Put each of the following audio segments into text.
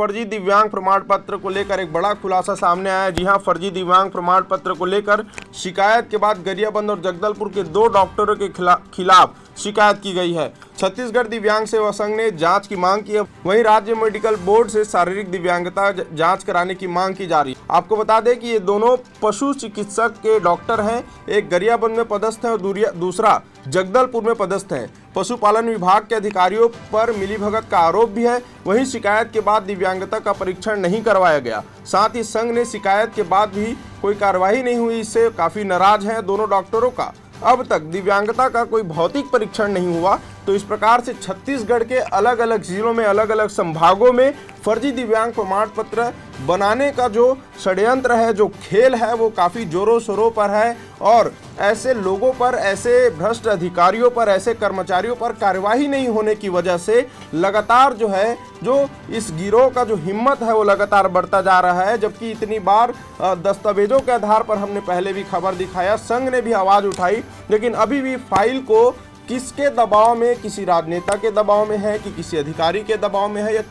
फर्जी दिव्यांग प्रमाण पत्र को लेकर एक बड़ा खुलासा सामने आया है। जी हां, फर्जी दिव्यांग प्रमाण पत्र को लेकर शिकायत के बाद गरियाबंद और जगदलपुर के 2 डॉक्टरों के खिलाफ शिकायत की गई है। छत्तीसगढ़ दिव्यांग सेवा संघ ने जांच की मांग की है। वहीं राज्य मेडिकल बोर्ड से शारीरिक दिव्यांगता जांच कराने की मांग की जा रही है। आपको बता दें कि ये दोनों पशु चिकित्सक के डॉक्टर हैं। एक गरियाबंद में पदस्थ है और दूसरा जगदलपुर में पदस्थ है। पशुपालन विभाग के अधिकारियों पर मिलीभगत का आरोप भी है। वहीं शिकायत के बाद दिव्यांगता का परीक्षण नहीं करवाया गया। साथ ही संघ ने शिकायत के बाद भी कोई कार्रवाई नहीं हुई, इससे काफी नाराज हैं दोनों डॉक्टरों का। अब तक दिव्यांगता का कोई भौतिक परीक्षण नहीं हुआ। तो इस प्रकार से छत्तीसगढ़ के अलग अलग जिलों में, अलग अलग संभागों में फर्जी दिव्यांग प्रमाण पत्र बनाने का जो षड्यंत्र है, जो खेल है, वो काफ़ी जोरों शोरों पर है। और ऐसे लोगों पर, ऐसे भ्रष्ट अधिकारियों पर, ऐसे कर्मचारियों पर कार्यवाही नहीं होने की वजह से लगातार जो है, जो इस गिरोह का जो हिम्मत है वो लगातार बढ़ता जा रहा है। जबकि इतनी बार दस्तावेजों के आधार पर हमने पहले भी खबर दिखाया, संघ ने भी आवाज़ उठाई, लेकिन अभी भी फाइल को किसके दबाव में, किसी राजनेता के दबाव में है कि किसी अधिकारी के दबाव में है, या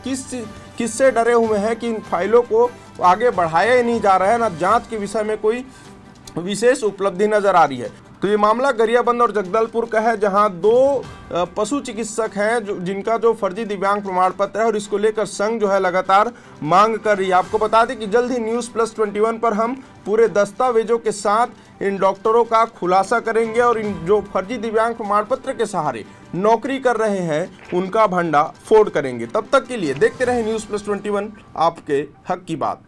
किससे डरे हुए हैं कि इन फाइलों को आगे बढ़ाया ही नहीं जा रहा है, ना जांच के विषय में कोई विशेष उपलब्धि नजर आ रही है। तो ये मामला गरियाबंद और जगदलपुर का है, जहां 2 पशु चिकित्सक हैं जिनका जो फर्जी दिव्यांग प्रमाण पत्र है, और इसको लेकर संघ जो है लगातार मांग कर रही है। आपको बता दें कि जल्द ही News+21 पर हम पूरे दस्तावेजों के साथ इन डॉक्टरों का खुलासा करेंगे और इन जो फर्जी दिव्यांग प्रमाण पत्र के सहारे नौकरी कर रहे हैं उनका भंडा फोड़ करेंगे। तब तक के लिए देखते रहें News+21, आपके हक की बात।